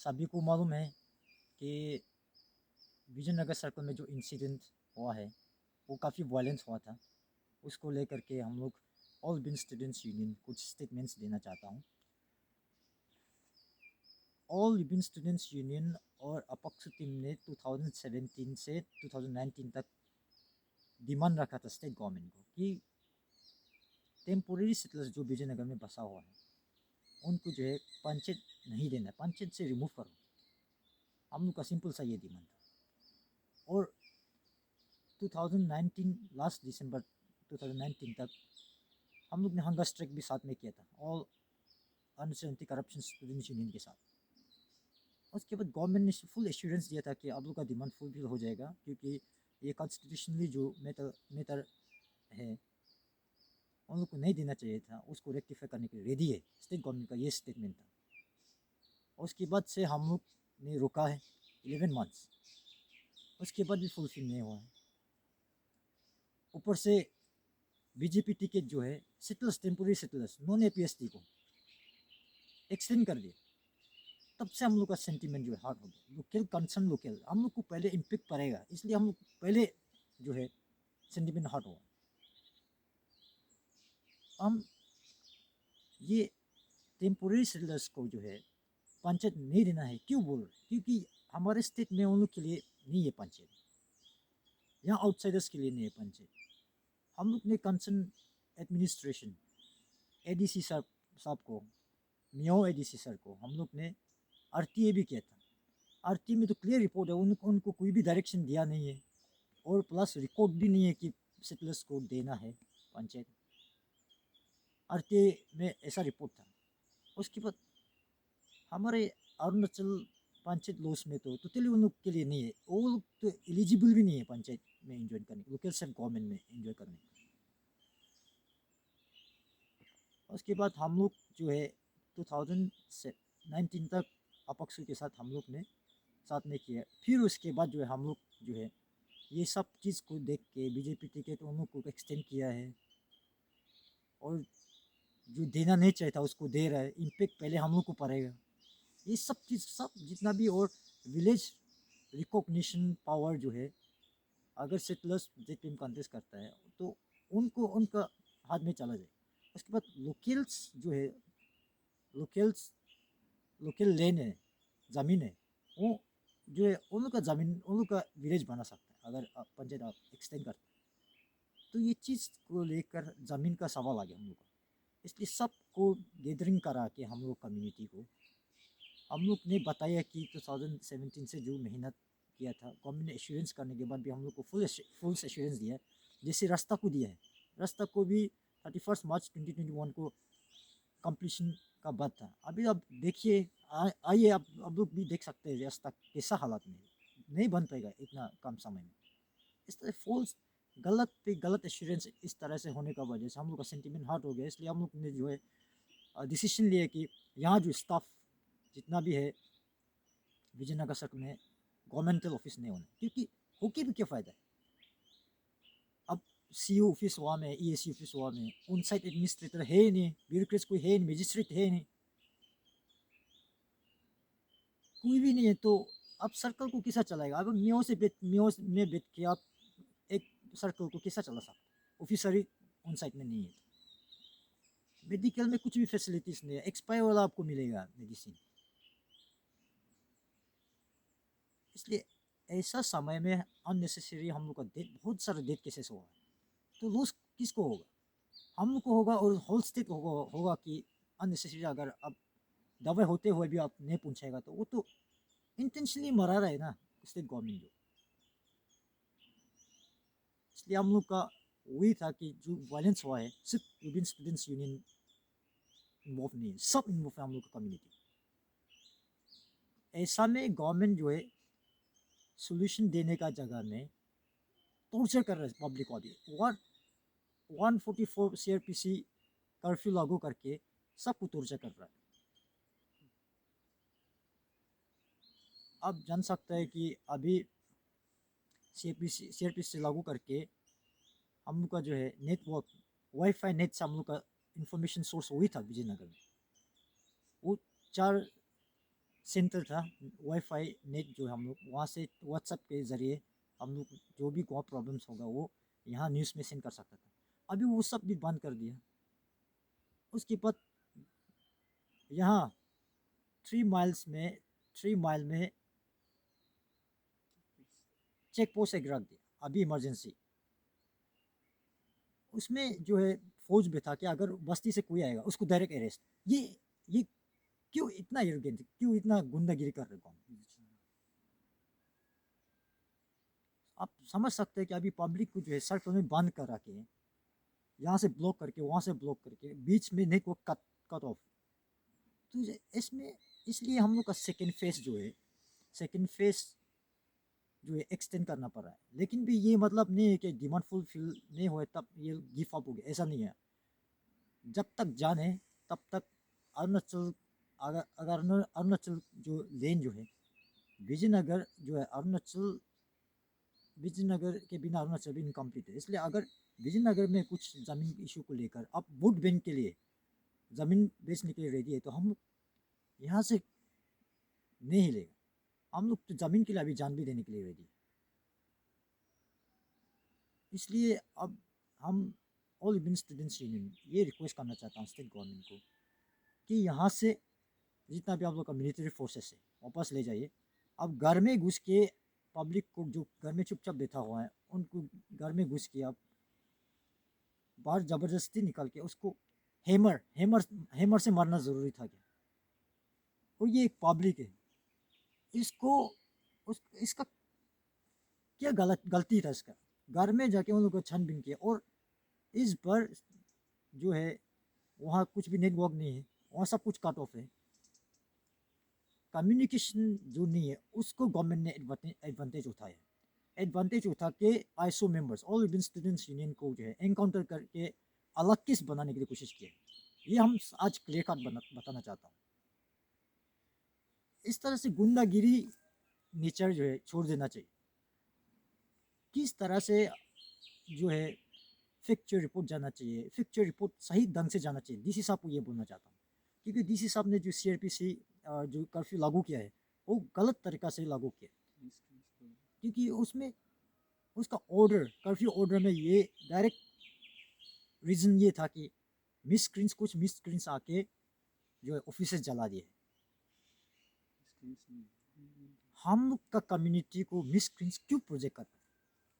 सभी को मालूम है कि विजयनगर सर्कल में जो इंसिडेंट हुआ है वो काफ़ी वायलेंस हुआ था। उसको लेकर के हम लोग ऑल बिन स्टूडेंट्स यूनियन कुछ स्टेटमेंट्स देना चाहता हूँ। ऑल बिन स्टूडेंट्स यूनियन और अपक्ष टीम ने 2017 से 2019 तक डिमांड रखा था स्टेट गवर्नमेंट को कि टेम्पोररी सेटलर्स जो विजयनगर में बसा हुआ है उनको जो है पंचायत नहीं देना, पंचायत से रिमूव करो। हम लोग का सिंपल सा ये डिमांड था। और 2019 लास्ट दिसंबर 2019 तक हम लोग ने हंगर स्ट्राइक भी साथ में किया था all anti corruption students union के साथ। उसके बाद गवर्नमेंट ने फुल एश्योरेंस दिया था कि आप लोग का डिमांड फुलफिल हो जाएगा, क्योंकि ये कॉन्स्टिट्यूशनली जो मैटर है उन लोग को नहीं देना चाहिए था, उसको रेक्टिफाई करने के लिए रेडी है। स्टेट गवर्नमेंट का ये स्टेटमेंट था। उसके बाद से हम लोग ने रुका है 11 मंथ्स, उसके बाद भी फुलफिल नहीं हुआ है। ऊपर से बीजेपी टिकट जो है settlers, temporary settlers non APST को एक्सटेंड कर दिया। तब से हम लोग का सेंटीमेंट जो है हार्ड हो गया। लोकल कंसर्न, लोकल हम लोग को पहले इम्पेक्ट पड़ेगा, इसलिए हम लोग पहले जो है सेंटीमेंट हार्ड हुआ। हम ये टेम्पोररी सेटलर्स को जो है पंचायत नहीं देना है क्यों बोल रहे, क्योंकि हमारे स्टेट में उन लोग के लिए नहीं है पंचायत, यहाँ आउटसाइडर्स के लिए नहीं है पंचायत। हम लोग ने कंसर्न एडमिनिस्ट्रेशन एडीसी साहब को, मियाओ एडीसी सर को हम लोग ने आरटीए भी किया था। आरटीए में तो क्लियर रिपोर्ट है, उनको कोई भी डायरेक्शन दिया नहीं है और प्लस रिकॉर्ड भी नहीं है कि सेटलर्स को देना है पंचायत। आरटीए में ऐसा रिपोर्ट था। उसके बाद हमारे अरुणाचल पंचायत लॉस में तो टोटली उन लोग के लिए नहीं है, वो लोग तो एलिजिबल भी नहीं है पंचायत में एंजॉय करने, लोकल सेल्फ गवर्नमेंट में एंजॉय करने। उसके बाद हम लोग जो है 2019 तक अपक्ष के साथ हम लोग ने साथ में किया। फिर उसके बाद जो है हम लोग जो है ये सब चीज़ को देख के बीजेपी टिकट उन लोग को एक्सटेंड किया है, और जो देना नहीं चाहिए था उसको दे रहा है। इम्पेक्ट पहले हम लोग को पड़ेगा। ये सब चीज़, सब जितना भी, और विलेज रिकॉग्निशन पावर जो है, अगर सेटलर्स जेपीएम कंटेस्ट करता है तो उनको उनका हाथ में चला जाए। उसके बाद लोकल्स जो है, लोकल्स लोकल लैंड है, ज़मीन है, वो जो है उन लोग का ज़मीन, उन लोग का विलेज बना सकता है अगर पंचायत आप एक्सटेंड करते हैं। तो ये चीज़ को लेकर ज़मीन का सवाल आ गया हम लोग का, इसलिए सबको गैदरिंग करा के हम लोग कम्युनिटी को हम लोग ने बताया कि 2017 से जो मेहनत किया था, गवर्नमेंट ने एश्योरेंस करने के बाद भी हम लोग को फुल एश्योरेंस दिया है। जैसे रास्ता को दिया है, रास्ता को भी 31 मार्च 2021 को कंप्लीशन का बात था। अभी आप देखिए, आइए आप लोग भी देख सकते हैं रास्ता कैसा हालत में नहीं बन पाएगा इतना कम समय में। इस तरह फॉल्स, गलत पे गलत एश्योरेंस इस तरह से होने का वजह से हम लोग का सेंटीमेंट हार्ट हो गया। इसलिए हम लोग ने जो है डिसीजन लिया कि यहाँ जो स्टाफ जितना भी है विजयनगर सर्कल में गवर्नमेंटल ऑफिस नहीं होना, क्योंकि होके भी क्या फ़ायदा है। अब सीओ ऑफिस वहाँ में, ईएससी ऑफिस वहाँ में, उन साइड एडमिनिस्ट्रेटर है ही नहीं, ब्यूरोक्रेट्स कोई है नहीं, मजिस्ट्रेट है नहीं, कोई भी नहीं है। तो अब सर्कल को कैसा चलाएगा? अब मियो में बैठ के आप एक सर्कल को कैसा चला सकते? ऑफिसर ही उन साइड में नहीं है। मेडिकल में कुछ भी फैसिलिटीज नहीं है, एक्सपायर वाला आपको मिलेगा मेडिसिन। इसलिए ऐसा समय में अननेसेसरी हम लोग का डेथ, बहुत सारा डेथ केसेस हुआ है। तो लॉस किसको होगा? हम लोग को होगा, और होल स्टेट होगा कि अननेसेसरी अगर अब दवाई होते हुए भी आप नहीं पहुंचाएगा तो वो तो इंटेंशनली मरा रहा है ना स्टेट गवर्नमेंट जो। इसलिए हम लोग का वही था कि जो वायलेंस हुआ है सिर्फ विभिन्न स्टूडेंट्स यूनियन इन्वॉल्व नहीं है, सब इन्वॉल्व है हम लोग का कम्युनिटी। ऐसा में गवर्नमेंट जो है सोल्यूशन देने का जगह में टॉर्चर कर रहा है पब्लिक को। अभी 144 सीआरपीसी कर्फ्यू लागू करके सबको टॉर्चर कर रहा है। आप जान सकते हैं कि अभी सीआरपीसी लागू करके हम लोग का जो है नेटवर्क, वाईफाई नेट से हम लोग का इंफॉर्मेशन सोर्स वही था विजयनगर में। वो चार सेंटर था, वाईफाई नेट जो हम लोग वहाँ से व्हाट्सएप के ज़रिए हम लोग जो भी कोई प्रॉब्लम्स होगा वो यहाँ न्यूज़ में सेंड कर सकता था। अभी वो सब भी बंद कर दिया। उसके बाद यहाँ 3 माइल में चेक पोस्ट एक रख दिया अभी इमरजेंसी। उसमें जो है फौज भी था कि अगर बस्ती से कोई आएगा उसको डायरेक्ट अरेस्ट। ये क्यों इतना एरोगेंट, क्यों इतना गुंडागिरी कर रहे कौन? आप समझ सकते हैं कि अभी पब्लिक को जो है सड़कों में बंद कर रखे हैं, यहाँ से ब्लॉक करके वहाँ से ब्लॉक करके बीच में नेटवर्क कट कट ऑफ। तो इसमें इसलिए हम लोग का सेकेंड फेज जो है, सेकेंड फेज जो है एक्सटेंड करना पड़ रहा है। लेकिन भी ये मतलब नहीं है कि डिमांड फुलफिल नहीं हुए तब ये गिव अप हो गया, ऐसा नहीं है। जब तक जाने तब तक अरुणाचल, अगर अरुणाचल जो लेन जो है विजयनगर जो है अरुणाचल, विजयनगर के बिना अरुणाचल भी इनकम्प्लीट है। इसलिए अगर विजयनगर में कुछ ज़मीन इशू को लेकर अब वोट बैंक के लिए ज़मीन बेचने के लिए रेडी है तो हम लोग यहाँ से नहीं हिलेगा। हम लोग तो ज़मीन के लिए अभी जान भी देने के लिए रेडी है। इसलिए अब हम ऑल इंडियन स्टूडेंट्स यूनियन ये रिक्वेस्ट करना चाहता हूँ स्टेट गवर्नमेंट को कि यहाँ से जितना भी आप लोग का मिलिट्री फोर्सेस है वापस ले जाइए। अब घर में घुस के पब्लिक को जो घर में चुपचाप बैठा हुआ है उनको घर में घुस के आप बाहर ज़बरदस्ती निकाल के उसको हेमर हेमर हेमर से मारना ज़रूरी था क्या? और ये एक पब्लिक है, इसको इसका क्या गलती था इसका? घर में जाके उन लोगों को छानबीन किया और इस बार जो है वहाँ कुछ भी नेटवर्क नहीं है, वहाँ सब कुछ कट ऑफ है। कम्युनिकेशन जो नहीं है उसको गवर्नमेंट ने एडवांटेज उठाया। एडवांटेज उठा के ISO members all Indian students union को जो है एनकाउंटर करके अलग केस बनाने की कोशिश की। ये हम आज क्लियर कट बताना चाहता हूँ। इस तरह से गुंडागिरी नेचर जो है छोड़ देना चाहिए। किस तरह से जो है फैक्चर रिपोर्ट जाना चाहिए, फैक्चर रिपोर्ट सही ढंग से जाना चाहिए। डीसी साहब को ये बोलना चाहता हूँ क्योंकि डीसी साहब ने जो सीआरपीसी जो कर्फ्यू लागू किया है वो गलत तरीका से लागू किया है। क्योंकि उसमें उसका ऑर्डर कर्फ्यू ऑर्डर में ये डायरेक्ट रीज़न ये था कि कुछ मिस स्क्रीन्स आके जो है ऑफिस जला दिए। हम लोग का कम्युनिटी को मिस स्क्रीन्स क्यों प्रोजेक्ट कर रहे हैं,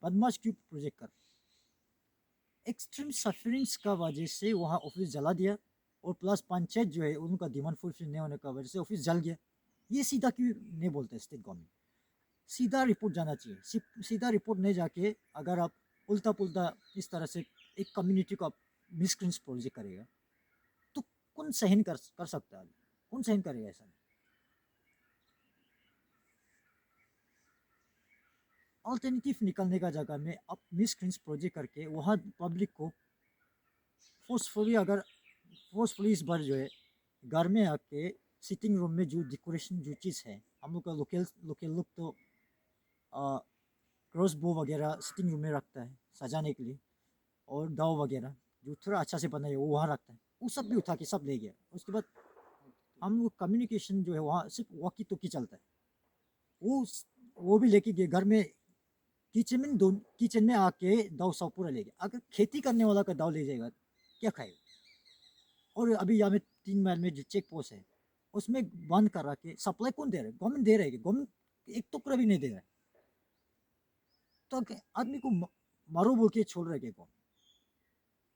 बदमाश क्यों प्रोजेक्ट कर रहे हैं? एक्सट्रीम सफरिंग्स का वजह से वहाँ ऑफिस जला दिया और प्लस पंचायत जो है उनका डिमांड फुलफिल नहीं होने का वजह से ऑफिस जल गया। ये सीधा क्यों नहीं बोलते स्टेट गवर्नमेंट? सीधा रिपोर्ट जाना चाहिए। सीधा रिपोर्ट नहीं जाके अगर आप उल्टा पुल्टा इस तरह से एक कम्युनिटी को आप मिसक्रीन्स प्रोजेक्ट करेगा तो कौन सहन कर सकता है? कौन सहन करेगा ऐसा? अल्टरनेटिव निकलने का जगह में आप मिसक्रीन्स प्रोजेक्ट करके वहाँ पब्लिक को फोर्सफुली अगर फोर्सफुली इस बार जो है घर में आके सिटिंग रूम में जो डेकोरेशन जो चीज़ है हम लोग का लोकल लोकल लोग तो क्रॉस बो वगैरह सिटिंग रूम में रखता है सजाने के लिए और दाव वगैरह जो थोड़ा अच्छा से बनाए वो वहाँ रखता है। वो सब भी उठा के सब ले गया। उसके बाद हम लोग कम्युनिकेशन जो है वहाँ सिर्फ वॉकी टॉकी चलता है। वो वो भी लेके गए घर में किचन में आके दाव सब पूरा ले गया। अगर खेती करने वाला का दाव ले जाएगा क्या खाएगा? और अभी यहाँ में 3 माइल में जो चेक पोस्ट है उसमें बंद कर रखे। सप्लाई कौन दे रहा है? गवर्नमेंट दे रहा है। गवर्नमेंट एक टुकड़ा भी नहीं दे रहा है तो आदमी को मारो बोल के छोड़ रहे कौन?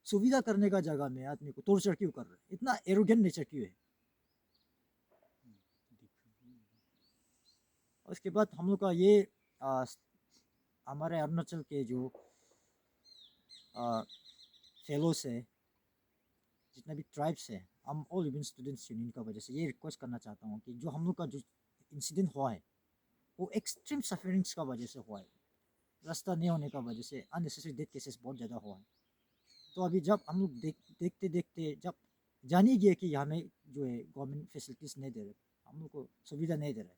सुविधा करने का जगह में आदमी को टॉर्चर क्यों कर रहे हैं? इतना एरोगेंट नेचर क्यों है? उसके बाद हम लोग का ये हमारे अरुणाचल के जो फेलोस है, जितने भी ट्राइब्स है, हम ऑल इंडियन स्टूडेंट्स यूनियन का वजह से ये रिक्वेस्ट करना चाहता हूँ कि जो हम लोग का जो इंसिडेंट हुआ है वो एक्सट्रीम सफरिंग्स का वजह से हुआ है। रास्ता नहीं होने का वजह से अननेसेसरी डेथ केसेस बहुत ज़्यादा हुआ है। तो अभी जब हम लोग देखते देखते जब जान ही गए कि हमें जो है गवर्नमेंट फैसिलिटीज़ नहीं दे रहे, हम लोग को सुविधा नहीं दे रहा है,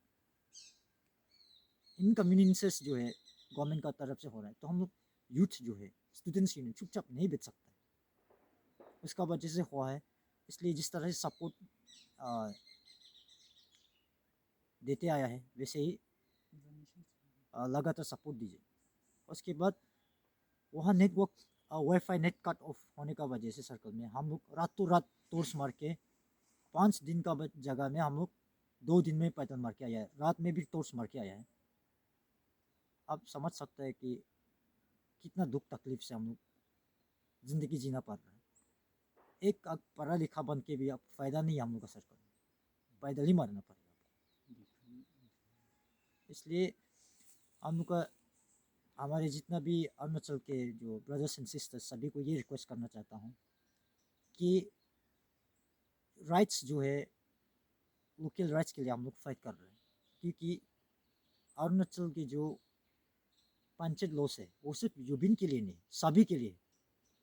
इनकन्वीनियंसेस जो है गवर्नमेंट का तरफ से हो रहा है, तो हम लोग यूथ जो है स्टूडेंट्स यूनियन चुपचाप नहीं बेच सकता है। उसका वजह से हुआ है। इसलिए जिस तरह से सपोर्ट देते आया है, वैसे ही लगातार सपोर्ट दीजिए। उसके बाद वहाँ network wifi net cut off होने का वजह से सर्कल में हम लोग रातों रात टॉर्च मार के 5 दिन का जगह में हम लोग 2 दिन में पैदल मार के आया है, रात में भी टॉर्च मार के आया है। आप समझ सकते हैं कि कितना दुख तकलीफ से हम लोग ज़िंदगी जीना पड़ रहा है। एक अब पढ़ा लिखा बन के भी अब फ़ायदा नहीं है हम लोग का सर्कल में, पैदल ही मारना पड़ेगा। इसलिए हम लोग का हमारे जितना भी अरुणाचल के जो ब्रदर्स एंड सिस्टर्स सभी को ये रिक्वेस्ट करना चाहता हूँ कि राइट्स जो है लोकल राइट्स के लिए हम लोग फाइट कर रहे हैं, क्योंकि अरुणाचल के जो पंचायत लॉस है वो सिर्फ यूबिन के लिए नहीं, सभी के लिए,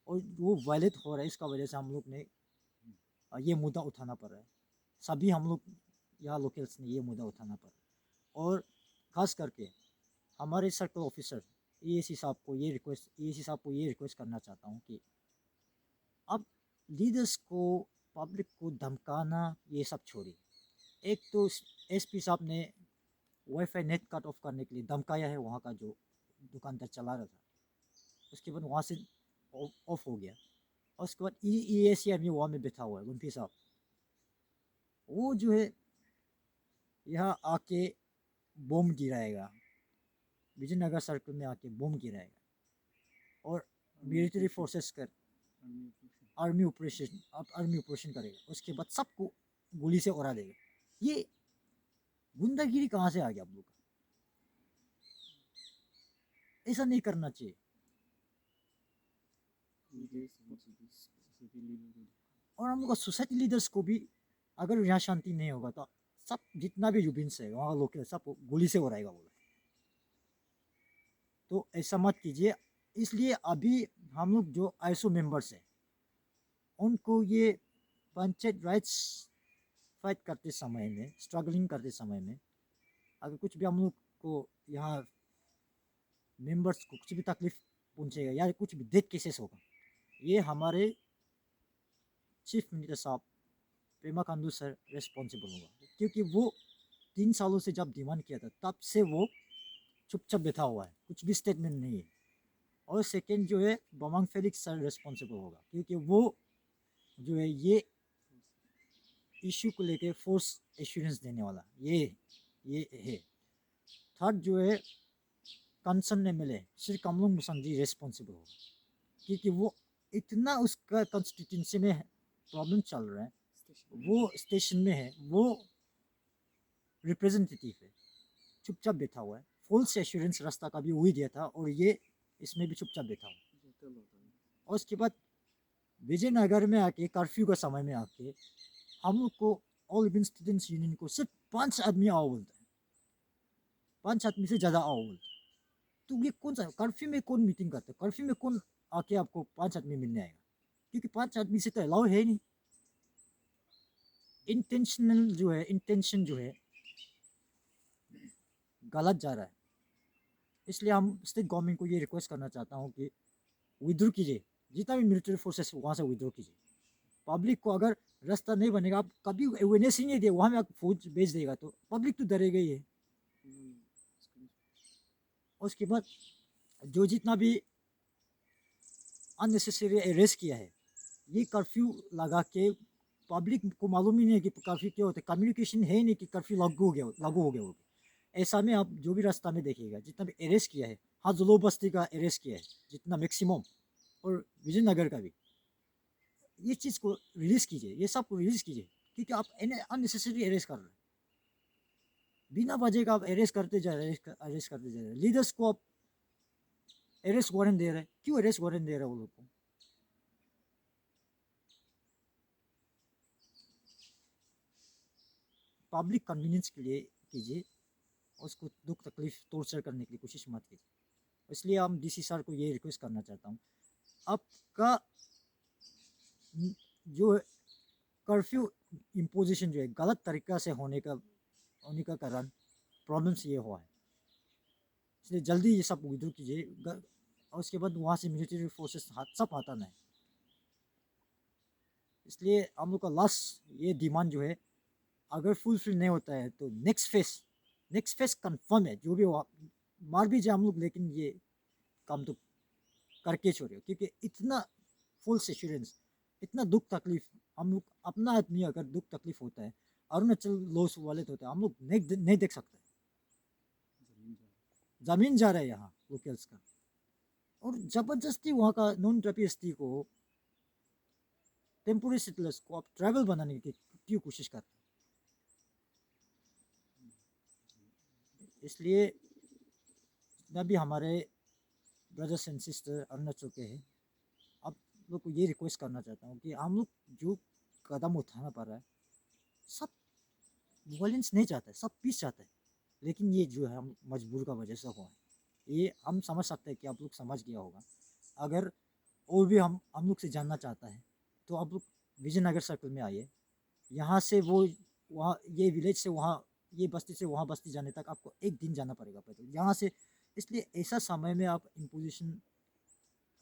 और वो वायलेट हो रहा है। इसका वजह से हम लोग ने ये मुद्दा उठाना पड़ रहा है। सभी हम लोग यहाँ लोकल्स ने ये मुद्दा उठाना पड़ रहा है। और ख़ास करके हमारे सर्कल ऑफिसर EAC साहब को ये रिक्वेस्ट करना चाहता हूँ कि अब लीडर्स को, पब्लिक को धमकाना ये सब छोड़िए। एक तो SP साहब ने वाईफाई नेट कट ऑफ करने के लिए धमकाया है, वहाँ का जो दुकानदार चला रहा था, उसके बाद वहाँ से ऑफ हो गया। और उसके बाद EAC आदमी वहाँ में बैठा हुआ है, गुंफी साहब, वो जो है यहाँ आके बम गिराएगा, विजयनगर सर्कल में आके बम गिराएगा और मिलिट्री फोर्सेस कर आर्मी ऑपरेशन करेगा। उसके बाद सबको गोली से उड़ा देगा। ये गुंडागिरी कहाँ से आ गया आप लोग का? ऐसा नहीं करना चाहिए। और हम लोग का सोसाइटी लीडर्स को भी, अगर यहाँ शांति नहीं होगा तो सब जितना भी यूबिन्स है वहाँ लोग सब गोली से उड़ाएगा बोला। तो ऐसा मत कीजिए। इसलिए अभी हम लोग जो ISO मेंबर्स हैं उनको ये पंचायत राइट्स फाइट करते समय में, स्ट्रगलिंग करते समय में, अगर कुछ भी हम लोग को यहाँ मेंबर्स को कुछ भी तकलीफ पहुँचेगा या कुछ भी डेथ केसेस होगा, ये हमारे चीफ मिनिस्टर साहब पेमा खांडू सर रिस्पॉन्सिबल होगा। क्योंकि वो 3 सालों से जब डिमांड किया था तब से वो चुपचाप बैठा हुआ है, कुछ भी स्टेटमेंट नहीं है। और सेकेंड जो है बमांग फेलिक्स सर रिस्पॉन्सिबल होगा, क्योंकि वो जो है ये इशू को लेके फोर्स एश्योरेंस देने वाला ये है। थर्ड जो है कंसर्न MLA श्री कमलुंग मुसंग जी रिस्पॉन्सिबल होगा, क्योंकि वो इतना उसका कॉन्स्टिट्यूंसी में प्रॉब्लम चल रहा है, वो स्टेशन में है, वो रिप्रेजेंटेटिव है, चुपचाप बैठा हुआ है। फॉल्स एश्योरेंस रास्ता का भी वही दिया था और ये इसमें भी चुपचाप बैठा हुआ। और उसके बाद विजयनगर में आके कर्फ्यू का समय में आके हम लोग को ऑल इंडियन स्टूडेंट्स यूनियन को सिर्फ 5 आदमी आओ बोलता है, 5 आदमी से ज़्यादा आओ बोलता है। तो ये कौन सा कर्फ्यू में कौन मीटिंग करता है? कर्फ्यू में कौन आके आपको 5 आदमी मिलने आएगा? क्योंकि 5 आदमी से तो अलाउ है नहीं। इंटेंशन जो है गलत जा रहा है। इसलिए हम स्टेट गवर्नमेंट को ये रिक्वेस्ट करना चाहता हूँ कि विड्रॉ कीजिए, जितना भी मिलिट्री फोर्सेस वहाँ से विड्रॉ कीजिए। पब्लिक को अगर रास्ता नहीं बनेगा, आप कभी अवेयरनेस ही नहीं दिए, वहाँ में आप फौज भेज देगा तो पब्लिक तो डरेगा ही है। उसके बाद जो जितना भी अननेसेसरी अरेस्ट किया है, ये कर्फ्यू लगा के पब्लिक को मालूम ही नहीं है कि कर्फ्यू क्या होता है, कम्युनिकेशन है ही नहीं कि कर्फ्यू लागू हो गया होगा। ऐसा में आप जो भी रास्ता में देखिएगा, जितना भी अरेस्ट किया है, हाँ जुलो बस्ती का अरेस्ट किया है जितना मैक्सिमम, और विजयनगर का भी, ये चीज़ को रिलीज़ कीजिए, ये सब को रिलीज़ कीजिए, क्योंकि आप अननेसेसरी अरेस्ट कर रहे हैं। बिना वजह का आप अरेस्ट करते जा रहे हैं। लीडर्स को आप अरेस्ट वारंट दे रहे हैं। क्यों अरेस्ट वारंट दे रहे हैं वो लोग को? पब्लिक कन्वीनियंस के लिए कीजिए, उसको दुख तकलीफ टॉर्चर करने की कोशिश मत कीजिए। इसलिए हम DC सर को ये रिक्वेस्ट करना चाहता हूँ, आपका जो कर्फ्यू इम्पोजिशन जो है गलत तरीका से होने का कारण प्रॉब्लम्स ये हुआ है। इसलिए जल्दी ये सब विड्रॉ कीजिए और उसके बाद वहाँ से मिलिट्री फोर्सेस सब हटाना है। इसलिए हम लोग का लास्ट ये डिमांड जो है, अगर फुलफिल नहीं होता है तो next face next face confirm है, जो भी हो मार भी जाए हम लोग, लेकिन ये काम तो करके छोड़ियो, क्योंकि इतना फुल एश्योरेंस, इतना दुख तकलीफ, हम लोग अपना आदमी अगर दुख तकलीफ होता है, अरुणाचल लॉस वाले तो होता है, हम लोग नहीं देख सकते। जमीन जा रहा है यहाँ लोकल्स का, और जबरदस्ती वहाँ का नॉन ट्रैपिस्टी को, टेम्पोररी सेटलर्स को आप ट्रैवल बनाने की क्यों कोशिश करते हैं? इसलिए जितना भी हमारे ब्रदर्स एंड सिस्टर अरुणाचल के हैं, आप लोग को ये रिक्वेस्ट करना चाहता हूँ कि हम लोग जो कदम उठाना पड़ रहा है, सब वॉयलेंस नहीं चाहते, सब पीस चाहते हैं, लेकिन ये जो है हम मजबूर का वजह से हुआ है। ये हम समझ सकते हैं कि आप लोग समझ गया होगा। अगर और भी हम लोग से जानना चाहता है तो आप लोग विजयनगर सर्कल में आइए। यहाँ से वो वहाँ, ये विलेज से वहाँ, ये बस्ती से वहाँ बस्ती जाने तक आपको एक दिन जाना पड़ेगा पैदल यहाँ से। इसलिए ऐसा समय में आप इम्पोजिशन,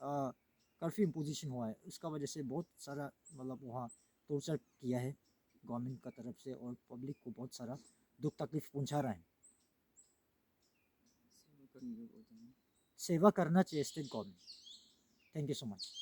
कर्फ्यू इम्पोजिशन हुआ है, उसका वजह से बहुत सारा मतलब वहाँ टॉर्चर किया है गवर्नमेंट का तरफ से, और पब्लिक को बहुत सारा दुख तकलीफ पहुँचा रहा है। सेवा करना चाहिए state government. Thank you so much.